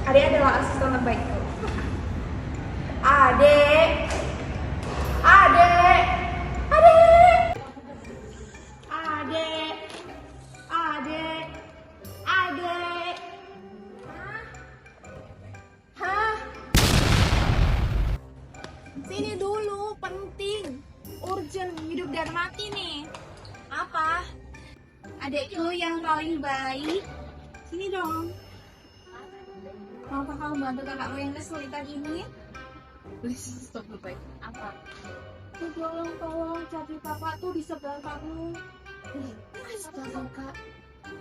Ade adalah asisten terbaikku. Ade, Ade, Ade, Ade, Ade, Ade. Hah? Sini dulu, penting, urgent, hidup dan mati nih. Apa? Adekku yang paling baik. Sini dong. Maukah kamu bantu kakakmu yang kesulitan ini? Please stop lebay. Apa? Tolong cari papa tuh di sebelah kamu. Astaga kak,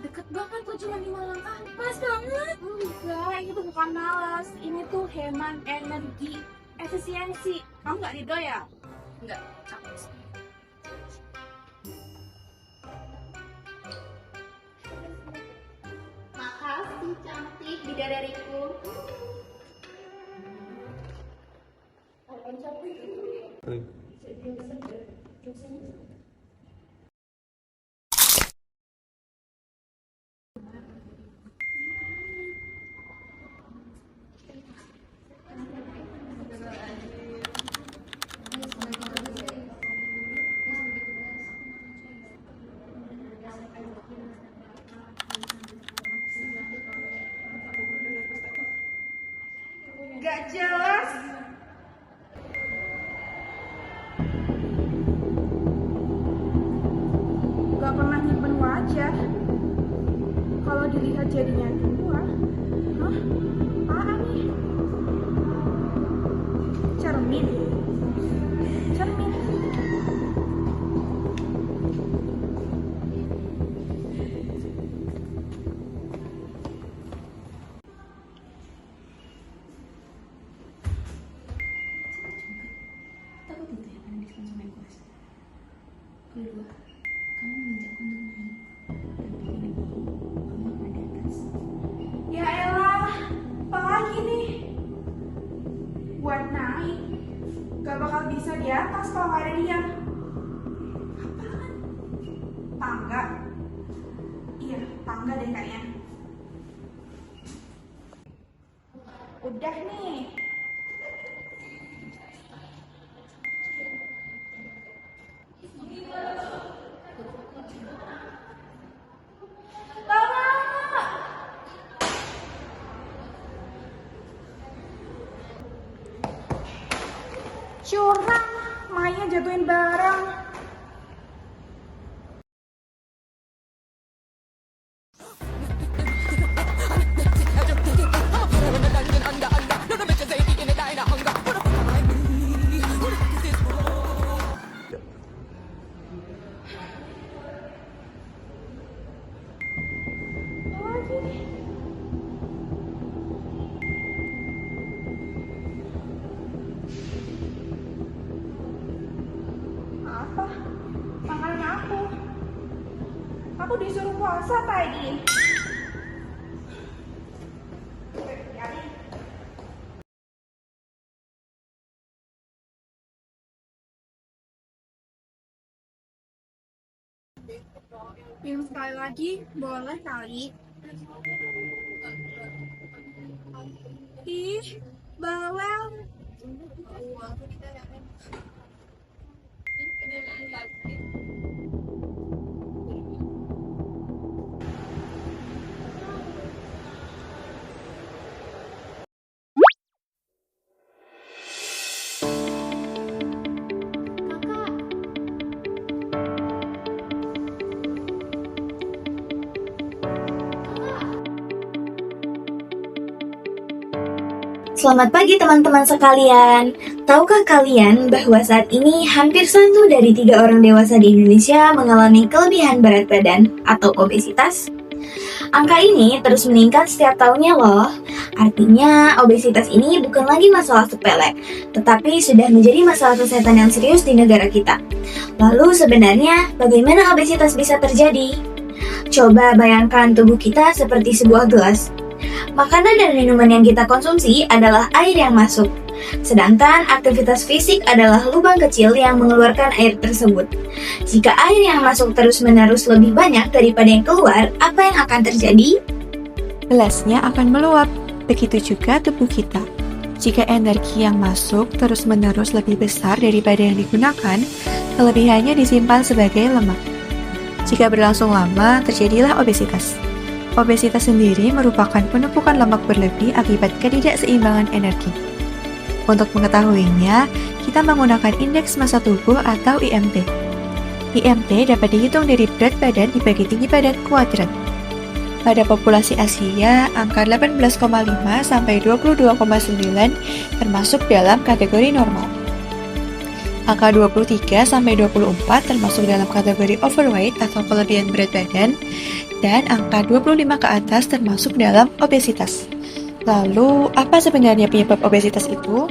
deket banget tuh cuma 5 langkah. Pas banget. Enggak, ini tuh bukan malas. Ini tuh hemat energi, efisiensi. Kamu nggak ridho ya? Enggak, capek sih. Makasih cantik bidadariku. Gak jelas. Gak pernah nyimpen wajah. Kalau dilihat jadinya dua. Hah? Apaan nih? Cermin. Cermin. Takut itu ya karena diskon sama yang kuasa. Kedua, kamu menginjak untuk naik dan begini kamu ada di atas. Ya elah, apa lagi nih? Buat naik, gak bakal bisa di atas kalau gak ada dia. Apaan? Tangga? Iya, tangga deh kayaknya. Udah nih. Lama. Curang, Maya jatuhin barang. Apa lagi nih? Apa? Makanan aku. Aku disuruh puasa tadi. Minum sekali lagi, boleh kali. Ih, bawel. Selamat pagi teman-teman sekalian. Tahukah kalian bahwa saat ini hampir 1 dari 3 orang dewasa di Indonesia mengalami kelebihan berat badan atau obesitas? Angka ini terus meningkat setiap tahunnya loh. Artinya obesitas ini bukan lagi masalah sepele, tetapi sudah menjadi masalah kesehatan yang serius di negara kita. Lalu sebenarnya bagaimana obesitas bisa terjadi? Coba bayangkan tubuh kita seperti sebuah gelas. Makanan dan minuman yang kita konsumsi adalah air yang masuk, sedangkan aktivitas fisik adalah lubang kecil yang mengeluarkan air tersebut. Jika air yang masuk terus-menerus lebih banyak daripada yang keluar, apa yang akan terjadi? Gelasnya akan meluap. Begitu juga tubuh kita. Jika energi yang masuk terus-menerus lebih besar daripada yang digunakan, kelebihannya disimpan sebagai lemak. Jika berlangsung lama, terjadilah obesitas. Obesitas sendiri merupakan penumpukan lemak berlebih akibat ketidakseimbangan energi. Untuk mengetahuinya, kita menggunakan indeks massa tubuh atau IMT. IMT dapat dihitung dari berat badan dibagi tinggi badan kuadrat. Pada populasi Asia, angka 18,5 sampai 22,9 termasuk dalam kategori normal. Angka 23 sampai 24 termasuk dalam kategori overweight atau kelebihan berat badan, dan angka 25 ke atas termasuk dalam obesitas. Lalu, apa sebenarnya penyebab obesitas itu?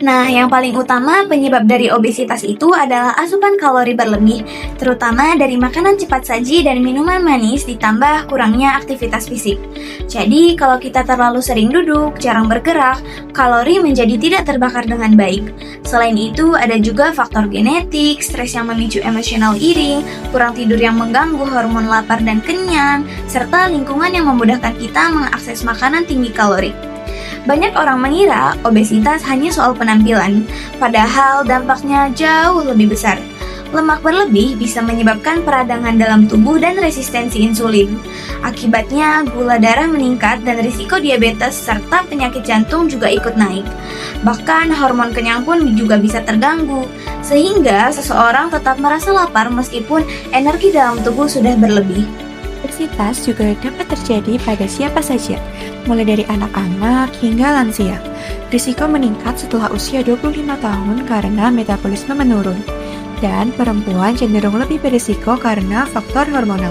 Nah, yang paling utama penyebab dari obesitas itu adalah asupan kalori berlebih, terutama dari makanan cepat saji dan minuman manis ditambah kurangnya aktivitas fisik. Jadi, kalau kita terlalu sering duduk, jarang bergerak, kalori menjadi tidak terbakar dengan baik. Selain itu, ada juga faktor genetik, stres yang memicu emotional eating, kurang tidur yang mengganggu hormon lapar dan kenyang, serta lingkungan yang memudahkan kita mengakses makanan tinggi kalori. Banyak orang mengira obesitas hanya soal penampilan, padahal dampaknya jauh lebih besar. Lemak berlebih bisa menyebabkan peradangan dalam tubuh dan resistensi insulin. Akibatnya, gula darah meningkat dan risiko diabetes serta penyakit jantung juga ikut naik. Bahkan hormon kenyang pun juga bisa terganggu, sehingga seseorang tetap merasa lapar meskipun energi dalam tubuh sudah berlebih. Obesitas juga dapat terjadi pada siapa saja, mulai dari anak-anak hingga lansia. Risiko meningkat setelah usia 25 tahun karena metabolisme menurun, dan perempuan cenderung lebih berisiko karena faktor hormonal.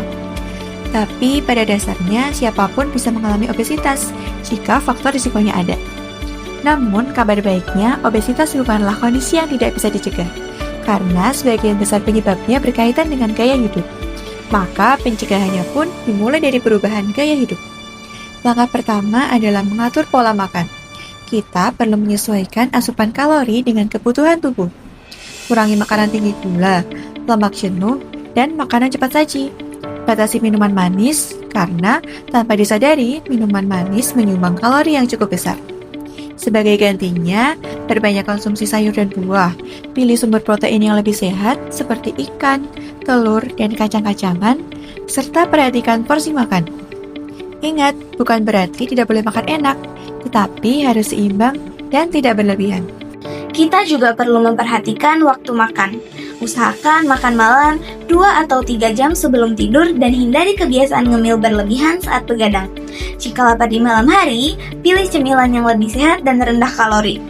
Tapi pada dasarnya siapapun bisa mengalami obesitas jika faktor risikonya ada. Namun kabar baiknya, obesitas bukanlah kondisi yang tidak bisa dicegah, karena sebagian besar penyebabnya berkaitan dengan gaya hidup. Maka pencegahannya pun dimulai dari perubahan gaya hidup. Langkah pertama adalah mengatur pola makan. Kita perlu menyesuaikan asupan kalori dengan kebutuhan tubuh. Kurangi makanan tinggi gula, lemak jenuh, dan makanan cepat saji. Batasi minuman manis, karena tanpa disadari, minuman manis menyumbang kalori yang cukup besar. Sebagai gantinya, perbanyak konsumsi sayur dan buah. Pilih sumber protein yang lebih sehat seperti ikan, telur, dan kacang-kacangan, serta perhatikan porsi makan. Ingat, bukan berarti tidak boleh makan enak, tetapi harus seimbang dan tidak berlebihan. Kita juga perlu memperhatikan waktu makan. Usahakan makan malam 2 atau 3 jam sebelum tidur dan hindari kebiasaan ngemil berlebihan saat begadang. Jika lapar di malam hari, pilih cemilan yang lebih sehat dan rendah kalori.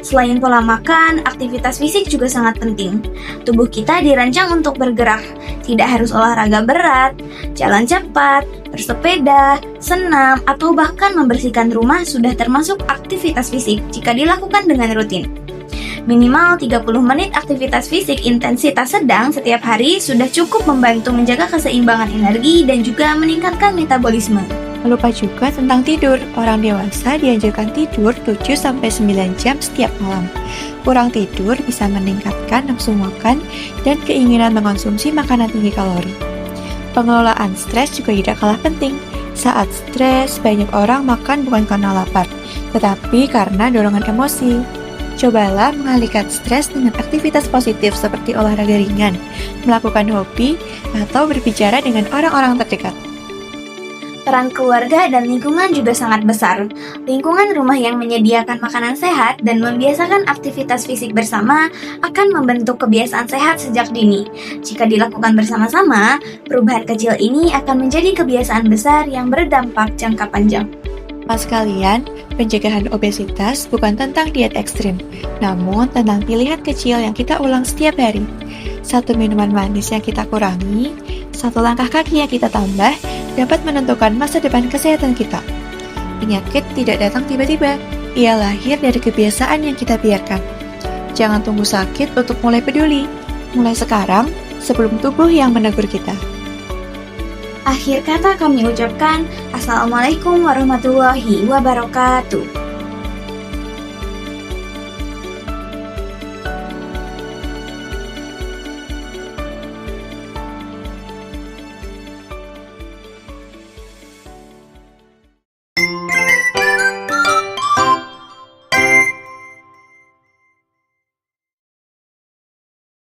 Selain pola makan, aktivitas fisik juga sangat penting. Tubuh kita dirancang untuk bergerak, tidak harus olahraga berat, jalan cepat, bersepeda, senam, atau bahkan membersihkan rumah sudah termasuk aktivitas fisik jika dilakukan dengan rutin. Minimal 30 menit aktivitas fisik intensitas sedang setiap hari sudah cukup membantu menjaga keseimbangan energi dan juga meningkatkan metabolisme. Lupa juga tentang tidur. Orang dewasa dianjurkan tidur 7-9 jam setiap malam. Kurang tidur bisa meningkatkan nafsu makan dan keinginan mengonsumsi makanan tinggi kalori. Pengelolaan stres juga tidak kalah penting. Saat stres, banyak orang makan bukan karena lapar, tetapi karena dorongan emosi. Cobalah mengalihkan stres dengan aktivitas positif seperti olahraga ringan, melakukan hobi, atau berbicara dengan orang-orang terdekat. Peran keluarga dan lingkungan juga sangat besar. Lingkungan rumah yang menyediakan makanan sehat dan membiasakan aktivitas fisik bersama akan membentuk kebiasaan sehat sejak dini. Jika dilakukan bersama-sama, perubahan kecil ini akan menjadi kebiasaan besar yang berdampak jangka panjang. Mas kalian, pencegahan obesitas bukan tentang diet ekstrim, namun tentang pilihan kecil yang kita ulang setiap hari. 1 minuman manis yang kita kurangi, 1 langkah kaki yang kita tambah, dapat menentukan masa depan kesehatan kita. Penyakit tidak datang tiba-tiba, ia lahir dari kebiasaan yang kita biarkan. Jangan tunggu sakit untuk mulai peduli. Mulai sekarang, sebelum tubuh yang menegur kita. Akhir kata kami ucapkan, Assalamualaikum warahmatullahi wabarakatuh.